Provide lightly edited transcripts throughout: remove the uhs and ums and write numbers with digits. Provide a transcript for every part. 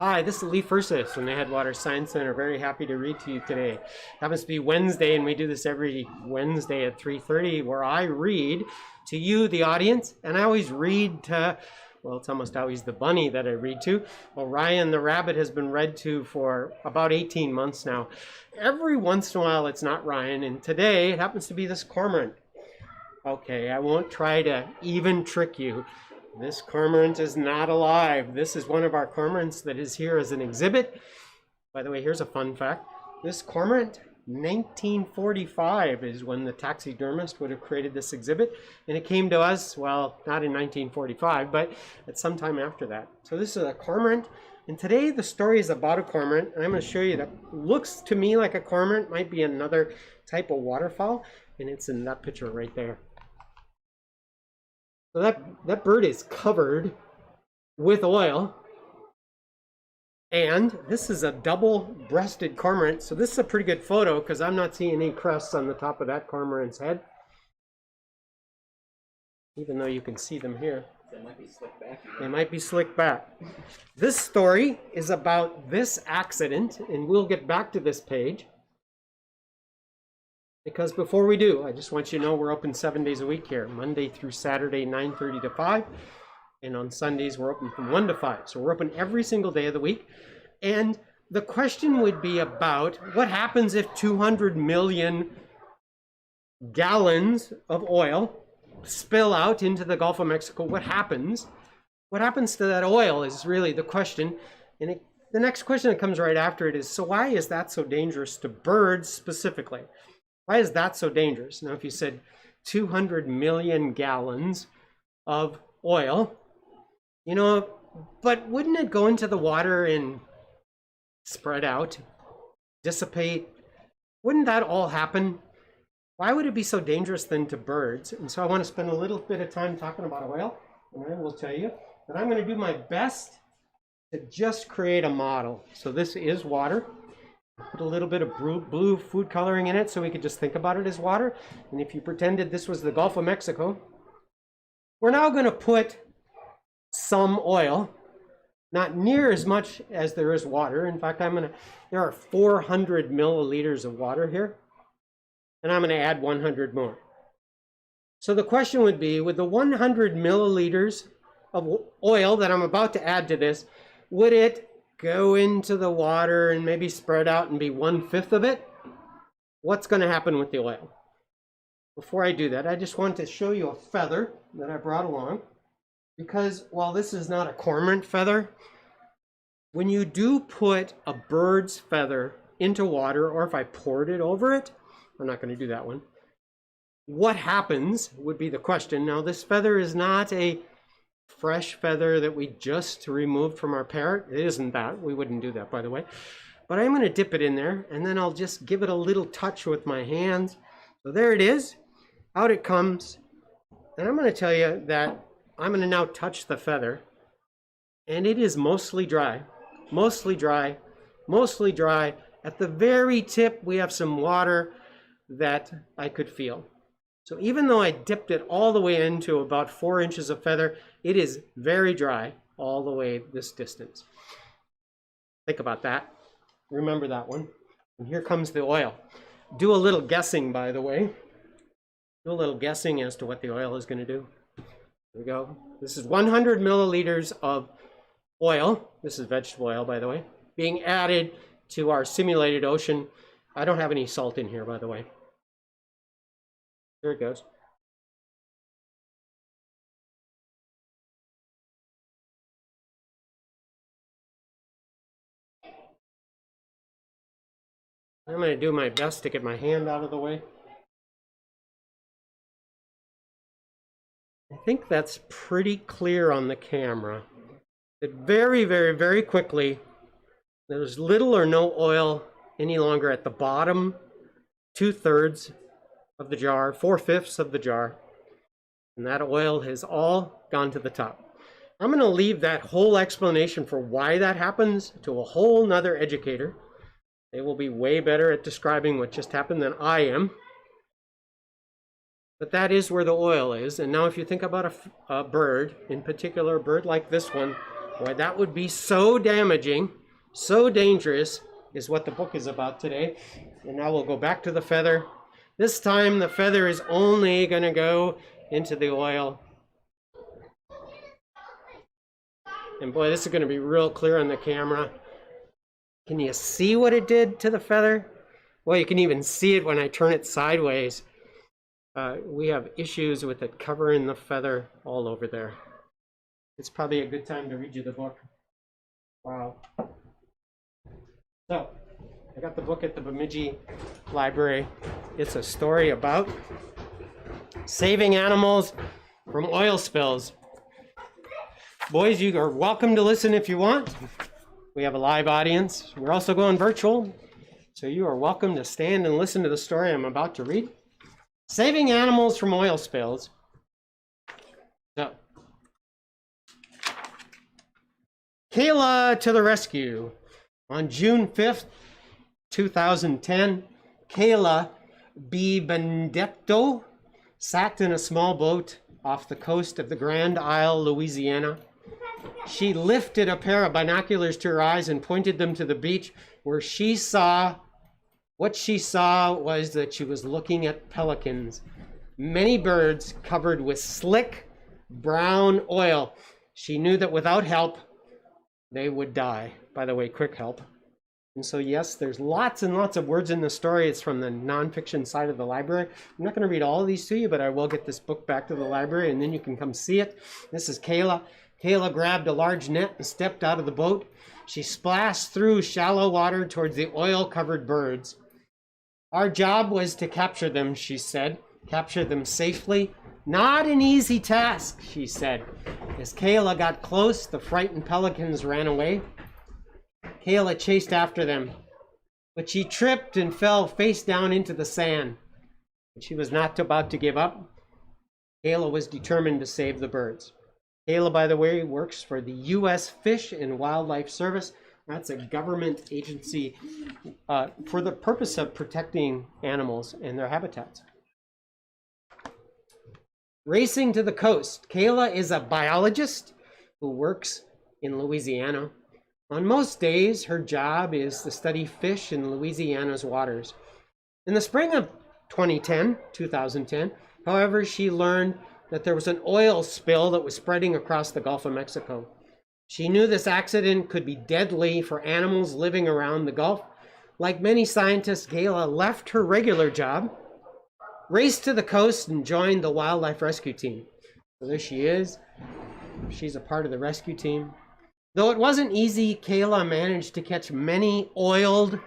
Hi, this is Lee Fursis from the Headwater Science Center. Very happy to read to you today. It happens to be Wednesday, and we do this every Wednesday at 3:30, where I read to you, the audience, and I always read to, well, it's almost always the bunny that I read to. Orion the rabbit has been read to for about 18 months now. Every once in a while, it's not Ryan, and today it happens to be this cormorant. Okay, I won't try to even trick you. This cormorant is not alive. This is one of our cormorants that is here as an exhibit. By the way, here's a fun fact. This cormorant, 1945 is when the taxidermist would have created this exhibit. And it came to us, well, not in 1945, but at some time after that. So this is a cormorant. And today the story is about a cormorant. And I'm going to show you that looks to me like a cormorant, might be another type of waterfowl. And it's in that picture right there. So that bird is covered with oil, and this is a double-breasted cormorant. So this is a pretty good photo because I'm not seeing any crests on the top of that cormorant's head, even though you can see them here. They might be slicked back. They might be slicked back. This story is about this accident, and we'll get back to this page. Because before we do, I just want you to know we're open 7 days a week here, Monday through Saturday, 9:30 to 5. And on Sundays, we're open from 1 to 5. So we're open every single day of the week. And the question would be about what happens if 200 million gallons of oil spill out into the Gulf of Mexico? What happens? What happens to that oil is really the question. And the next question that comes right after it is, so why is that so dangerous to birds specifically? Why is that so dangerous? Now, if you said 200 million gallons of oil, you know, but wouldn't it go into the water and spread out, dissipate? Wouldn't that all happen? Why would it be so dangerous then to birds? And so I want to spend a little bit of time talking about oil, and I will tell you that I'm going to do my best to just create a model. So this is water. Put a little bit of blue food coloring in it so we could just think about it as water. And if you pretended this was the Gulf of Mexico, we're now going to put some oil, not near as much as there is water. In fact, there are 400 milliliters of water here, and I'm going to add 100 more. So the question would be, with the 100 milliliters of oil that I'm about to add to this, would it go into the water and maybe spread out and be 1/5 of it? What's going to happen with the oil? Before I do that, I just want to show you a feather that I brought along, because while this is not a cormorant feather, when you do put a bird's feather into water, or if I poured it over it, I'm not going to do that one, what happens would be the question. Now, this feather is not a fresh feather that we just removed from our parrot. It isn't that. We wouldn't do that, by the way. But I'm going to dip it in there, and then I'll just give it a little touch with my hands. So there it is. Out it comes. And I'm going to tell you that I'm going to now touch the feather, and it is mostly dry. Mostly dry. Mostly dry. At the very tip, we have some water that I could feel. So even though I dipped it all the way into about 4 inches of feather, it is very dry all the way this distance. Think about that. Remember that one. And here comes the oil. Do a little guessing, by the way. Do a little guessing as to what the oil is going to do. Here we go. This is 100 milliliters of oil. This is vegetable oil, by the way, being added to our simulated ocean. I don't have any salt in here, by the way. There it goes. I'm going to do my best to get my hand out of the way. I think that's pretty clear on the camera. That very, very, very quickly, there's little or no oil any longer at the bottom 2/3 of the jar, 4/5 of the jar, and that oil has all gone to the top. I'm going to leave that whole explanation for why that happens to a whole nother educator. They will be way better at describing what just happened than I am. But that is where the oil is. And now if you think about a bird, in particular a bird like this one, Boy, that would be so damaging, so dangerous, is what the book is about today. And now we'll go back to the feather. This time the feather is only going to go into the oil. And boy, this is going to be real clear on the camera. Can you see what it did to the feather? Well, you can even see it when I turn it sideways. We have issues with it covering the feather all over there. It's probably a good time to read you the book. Wow. So, I got the book at the Bemidji Library. It's a story about saving animals from oil spills. Boys, you are welcome to listen if you want. We have a live audience. We're also going virtual, so you are welcome to stand and listen to the story I'm about to read. Saving animals from oil spills. So, Kayla to the rescue. On June 5th, 2010, Kayla B. Benedetto sat in a small boat off the coast of the Grand Isle, Louisiana. She lifted a pair of binoculars to her eyes and pointed them to the beach, where what she saw was that she was looking at pelicans, many birds covered with slick brown oil. She knew that without help, they would die. By the way, quick help. And so yes, there's lots and lots of words in the story. It's from the nonfiction side of the library. I'm not going to read all of these to you, but I will get this book back to the library and then you can come see it. This is Kayla. Kayla grabbed a large net and stepped out of the boat. She splashed through shallow water towards the oil-covered birds. Our job was to capture them, she said. Capture them safely. Not an easy task, she said. As Kayla got close, the frightened pelicans ran away. Kayla chased after them, but she tripped and fell face down into the sand. But she was not about to give up. Kayla was determined to save the birds. Kayla, by the way, works for the U.S. Fish and Wildlife Service. That's a government agency for the purpose of protecting animals and their habitats. Racing to the coast. Kayla is a biologist who works in Louisiana. On most days, her job is to study fish in Louisiana's waters. In the spring of 2010, however, she learned that there was an oil spill that was spreading across the Gulf of Mexico. She knew this accident could be deadly for animals living around the Gulf. Like many scientists, Kayla left her regular job, raced to the coast, and joined the wildlife rescue team. So there she is. She's a part of the rescue team. Though it wasn't easy, Kayla managed to catch many oiled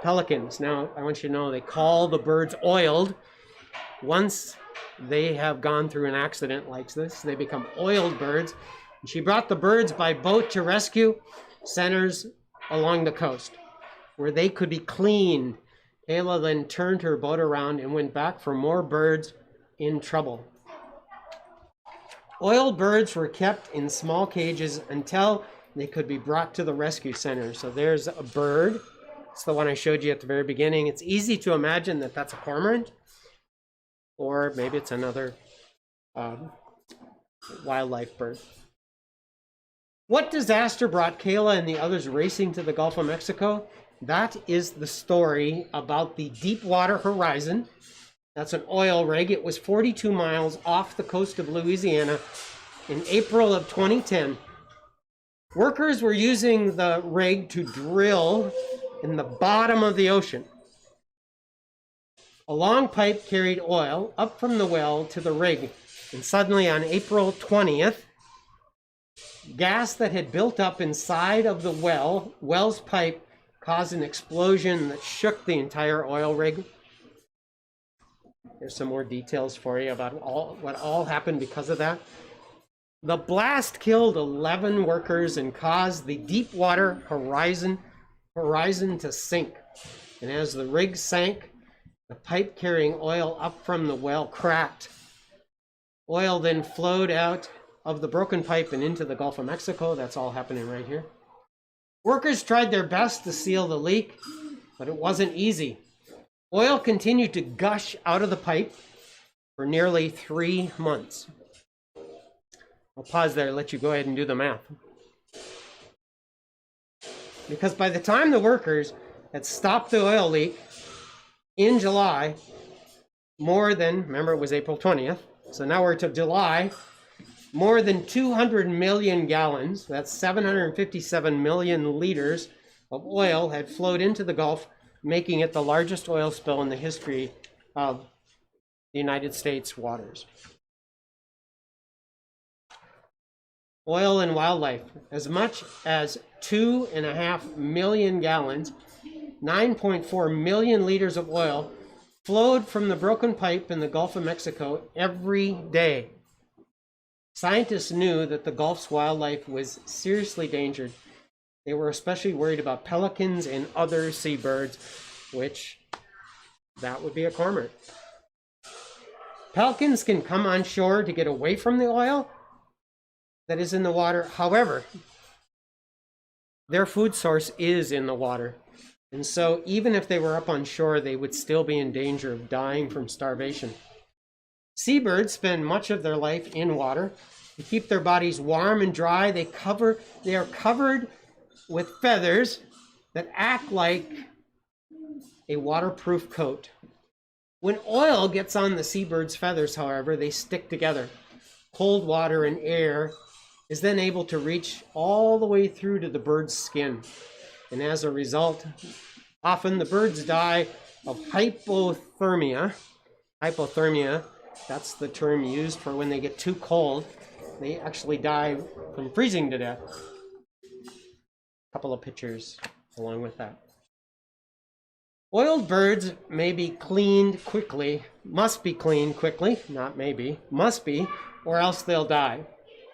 pelicans. Now, I want you to know they call the birds oiled. Once they have gone through an accident like this, they become oiled birds. She brought the birds by boat to rescue centers along the coast, where they could be cleaned. Kayla then turned her boat around and went back for more birds in trouble. Oiled birds were kept in small cages until they could be brought to the rescue center. So there's a bird. It's the one I showed you at the very beginning. It's easy to imagine that that's a cormorant, or maybe it's another wildlife bird. What disaster brought Kayla and the others racing to the Gulf of Mexico? That is the story about the Deepwater Horizon. That's an oil rig. It was 42 miles off the coast of Louisiana in April of 2010. Workers were using the rig to drill in the bottom of the ocean. A long pipe carried oil up from the well to the rig, and suddenly on April 20th, gas that had built up inside of the well's pipe caused an explosion that shook the entire oil rig. There's some more details for you about what all happened because of that. The blast killed 11 workers and caused the Deepwater Horizon to sink. And as the rig sank, the pipe carrying oil up from the well cracked. Oil then flowed out of the broken pipe and into the Gulf of Mexico. That's all happening right here. Workers tried their best to seal the leak, but it wasn't easy. Oil continued to gush out of the pipe for nearly 3 months. I'll pause there and let you go ahead and do the math. because by the time the workers had stopped the oil leak in July, more than, remember it was April 20th, so now we're to July, more than 200 million gallons, that's 757 million liters of oil had flowed into the Gulf, making it the largest oil spill in the history of the United States waters. Oil and wildlife, as much as 2.5 million gallons, 9.4 million liters of oil flowed from the broken pipe in the Gulf of Mexico every day. Scientists knew that the Gulf's wildlife was seriously endangered. They were especially worried about pelicans and other seabirds, which that would be a cormorant. Pelicans can come on shore to get away from the oil that is in the water. However, their food source is in the water. And so even if they were up on shore, they would still be in danger of dying from starvation. Seabirds spend much of their life in water. To keep their bodies warm and dry, they are covered with feathers that act like a waterproof coat. When oil gets on the seabird's feathers, however, they stick together. Cold water and air is then able to reach all the way through to the bird's skin. And as a result, often the birds die of hypothermia. Hypothermia, that's the term used for when they get too cold. They actually die from freezing to death. A couple of pictures along with that. Oiled birds may be cleaned quickly, must be cleaned quickly, not maybe, must be, or else they'll die.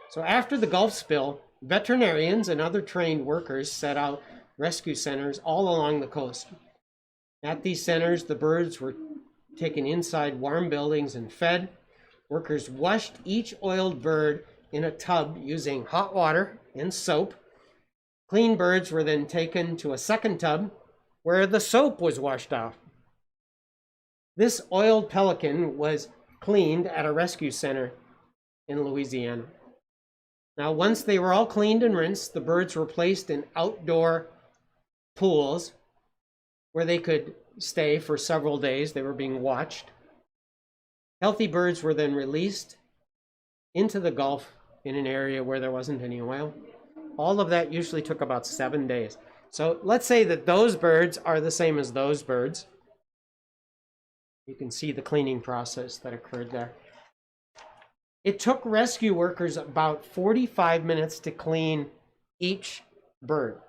So after the Gulf spill, veterinarians and other trained workers set out rescue centers all along the coast. At these centers, the birds were taken inside warm buildings and fed. Workers washed each oiled bird in a tub using hot water and soap. Clean birds were then taken to a second tub where the soap was washed off. This oiled pelican was cleaned at a rescue center in Louisiana. Now, once they were all cleaned and rinsed, the birds were placed in outdoor pools where they could stay for several days. They were being watched. Healthy birds were then released into the Gulf in an area where there wasn't any oil. All of that usually took about 7 days. So let's say that those birds are the same as those birds. You can see the cleaning process that occurred there. It took rescue workers about 45 minutes to clean each bird.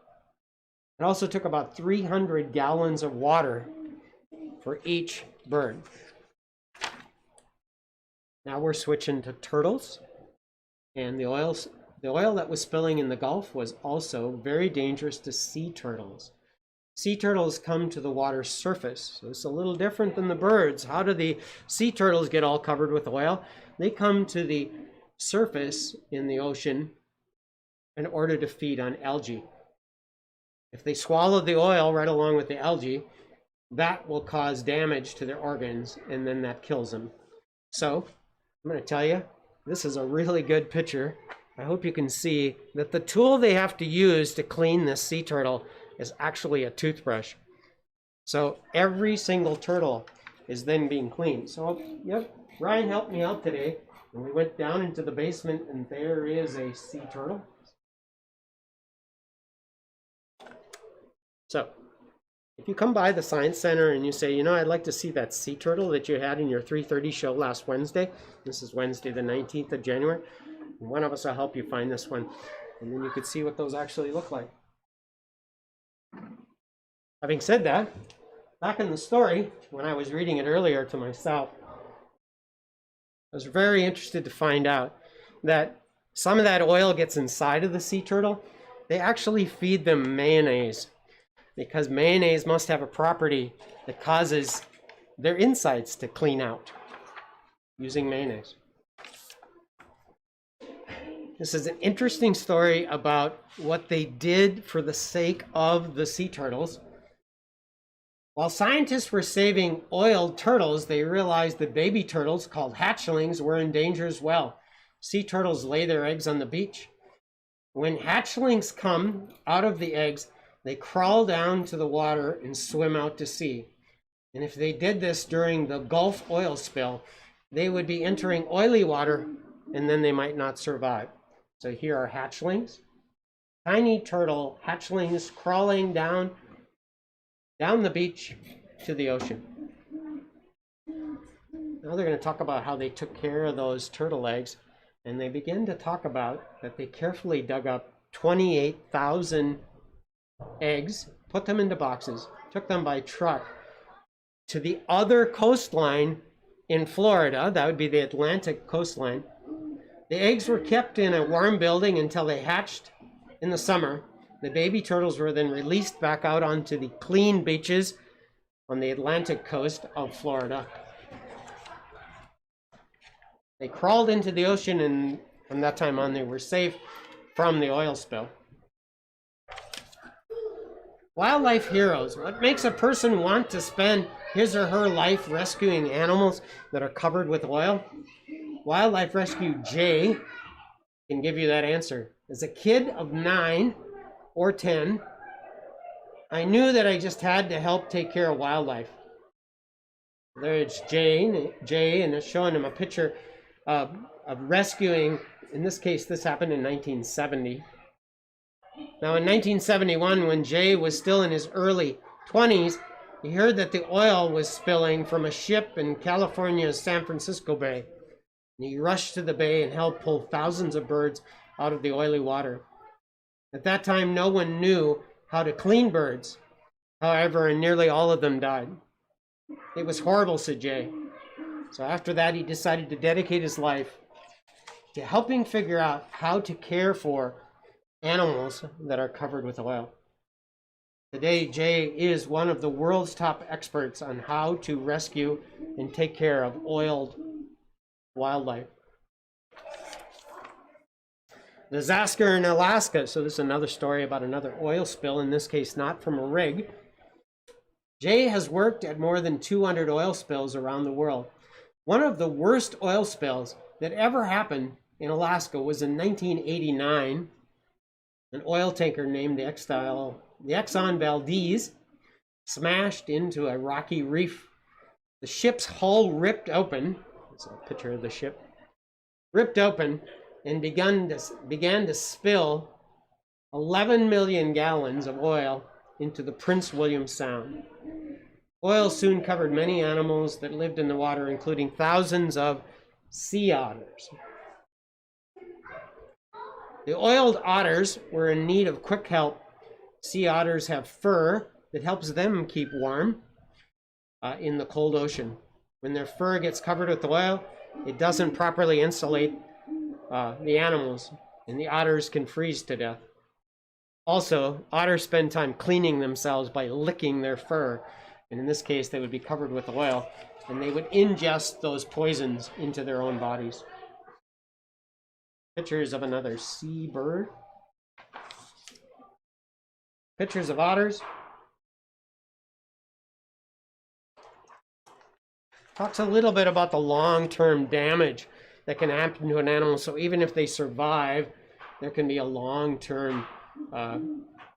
It also took about 300 gallons of water for each bird. Now we're switching to turtles. And the oil that was spilling in the Gulf was also very dangerous to sea turtles. Sea turtles come to the water's surface, so it's a little different than the birds. How do the sea turtles get all covered with oil? They come to the surface in the ocean in order to feed on algae. If they swallow the oil right along with the algae, that will cause damage to their organs, and then that kills them. So, I'm going to tell you, this is a really good picture. I hope you can see that the tool they have to use to clean this sea turtle is actually a toothbrush. So every single turtle is then being cleaned. So, yep, Ryan helped me out today, and we went down into the basement, and there is a sea turtle. So, if you come by the Science Center and you say, you know, I'd like to see that sea turtle that you had in your 3:30 show last Wednesday. This is Wednesday the 19th of January. One of us will help you find this one, and then you could see what those actually look like. Having said that, back in the story, when I was reading it earlier to myself, I was very interested to find out that some of that oil gets inside of the sea turtle. They actually feed them mayonnaise, because mayonnaise must have a property that causes their insides to clean out using mayonnaise. This is an interesting story about what they did for the sake of the sea turtles. While scientists were saving oiled turtles, they realized that baby turtles, called hatchlings, were in danger as well. Sea turtles lay their eggs on the beach. When hatchlings come out of the eggs, they crawl down to the water and swim out to sea. And if they did this during the Gulf oil spill, they would be entering oily water, and then they might not survive. So here are hatchlings, tiny turtle hatchlings crawling down the beach to the ocean. Now they're going to talk about how they took care of those turtle eggs, and they begin to talk about that they carefully dug up 28,000 eggs, put them into boxes, took them by truck to the other coastline in Florida. That would be the Atlantic coastline. The eggs were kept in a warm building until they hatched in the summer. The baby turtles were then released back out onto the clean beaches on the Atlantic coast of Florida. They crawled into the ocean, and from that time on they were safe from the oil spill. Wildlife heroes. What makes a person want to spend his or her life rescuing animals that are covered with oil? Wildlife Rescue Jay can give you that answer. As a kid of 9 or 10, I knew that I just had to help take care of wildlife. There's Jay, and it's showing him a picture of rescuing. In this case, this happened in 1970. Now, in 1971, when Jay was still in his early 20s, he heard that the oil was spilling from a ship in California's San Francisco Bay. And he rushed to the bay and helped pull thousands of birds out of the oily water. At that time, no one knew how to clean birds. However, nearly all of them died. It was horrible, said Jay. So after that, he decided to dedicate his life to helping figure out how to care for animals that are covered with oil. Today, Jay is one of the world's top experts on how to rescue and take care of oiled wildlife. Disaster in Alaska. So this is another story about another oil spill, in this case not from a rig. Jay has worked at more than 200 oil spills around the world. One of the worst oil spills that ever happened in Alaska was in 1989. An oil tanker named the Exxon Valdez smashed into a rocky reef. The ship's hull ripped open. That's a picture of the ship. Ripped open and began to spill 11 million gallons of oil into the Prince William Sound. Oil soon covered many animals that lived in the water, including thousands of sea otters. The oiled otters were in need of quick help. Sea otters have fur that helps them keep warm in the cold ocean. When their fur gets covered with oil, it doesn't properly insulate the animals, and the otters can freeze to death. Also, otters spend time cleaning themselves by licking their fur, and in this case, they would be covered with oil, and they would ingest those poisons into their own bodies. Pictures of another seabird. Pictures of otters. Talks a little bit about the long-term damage that can happen to an animal. So even if they survive, there can be a long-term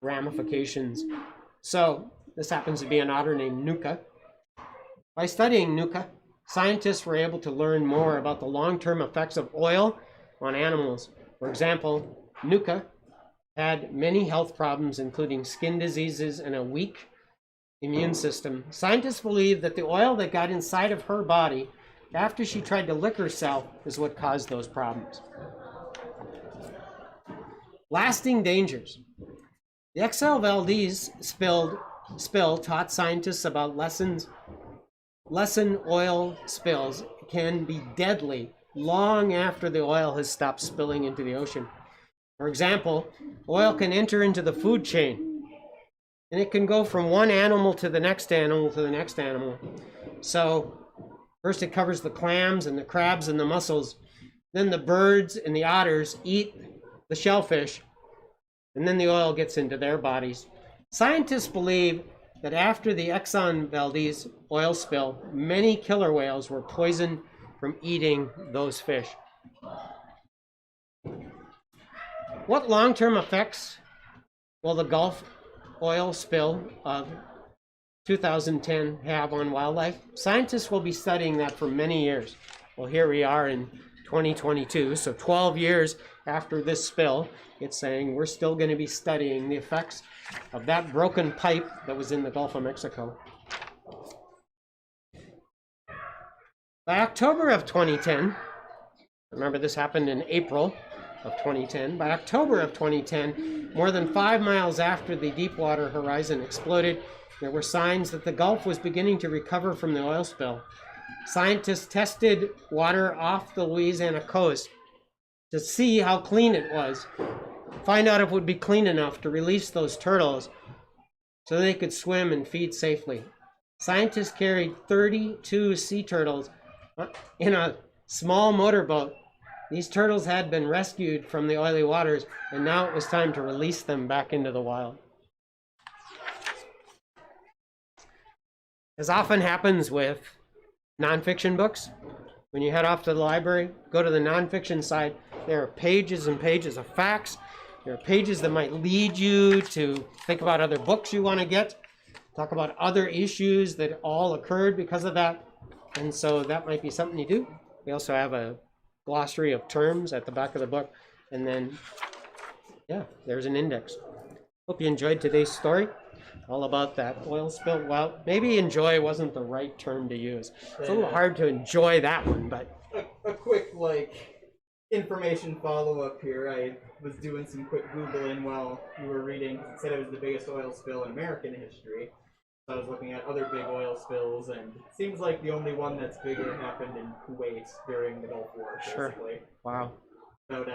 ramifications. So this happens to be an otter named Nuka. By studying Nuka, scientists were able to learn more about the long-term effects of oil on animals. For example, Nuka had many health problems, including skin diseases and a weak immune system. Scientists believe that the oil that got inside of her body after she tried to lick herself is what caused those problems. Lasting dangers. The Exxon Valdez spill taught scientists about lesson oil spills can be deadly long after the oil has stopped spilling into the ocean. For example, oil can enter into the food chain, and it can go from one animal to the next animal to the next animal. So first it covers the clams and the crabs and the mussels. Then the birds and the otters eat the shellfish, and then the oil gets into their bodies. Scientists believe that after the Exxon Valdez oil spill, many killer whales were poisoned from eating those fish. What long-term effects will the Gulf oil spill of 2010 have on wildlife? Scientists will be studying that for many years. Well, here we are in 2022, so 12 years after this spill, it's saying we're still going to be studying the effects of that broken pipe that was in the Gulf of Mexico. By October of 2010, remember this happened in April of 2010, by October of 2010, more than 5 miles after the Deepwater Horizon exploded, there were signs that the Gulf was beginning to recover from the oil spill. Scientists tested water off the Louisiana coast to see how clean it was, find out if it would be clean enough to release those turtles so they could swim and feed safely. Scientists carried 32 sea turtles in a small motorboat. These turtles had been rescued from the oily waters, and now it was time to release them back into the wild. As often happens with nonfiction books, when you head off to the library, go to the nonfiction side, there are pages and pages of facts. There are pages that might lead you to think about other books you want to get, talk about other issues that all occurred because of that. And so that might be something you do. We also have a glossary of terms at the back of the book. And then, yeah, there's an index. Hope you enjoyed today's story. All about that oil spill. Well, maybe enjoy wasn't the right term to use. It's a little hard to enjoy that one, but... A quick, information follow-up here. I was doing some quick Googling while you were reading. It said it was the biggest oil spill in American history. So I was looking at other big oil spills, and it seems like the only one that's bigger happened in Kuwait during the Gulf War, basically. Sure. Wow. And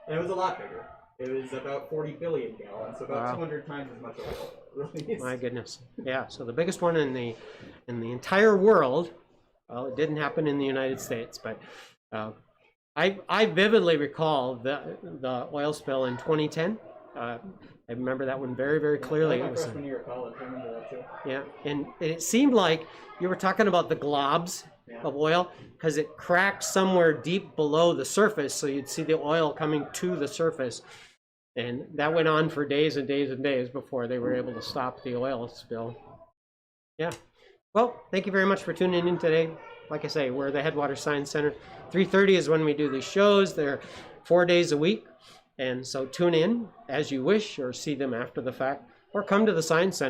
it was a lot bigger. It was about 40 billion gallons, so about 200 times as much oil released. My goodness. Yeah, so the biggest one in the entire world. Well, it didn't happen in the United States, but I vividly recall the oil spill in 2010. I remember that one very, very clearly. It was freshman year of college. I remember that too. Yeah, and it seemed like you were talking about the globs of oil, because it cracked somewhere deep below the surface, so you'd see the oil coming to the surface. And that went on for days and days and days before they were able to stop the oil spill. Yeah. Well, thank you very much for tuning in today. Like I say, we're the Headwater Science Center. 3:30 is when we do these shows. They're 4 days a week. And so tune in as you wish, or see them after the fact, or come to the Science Center.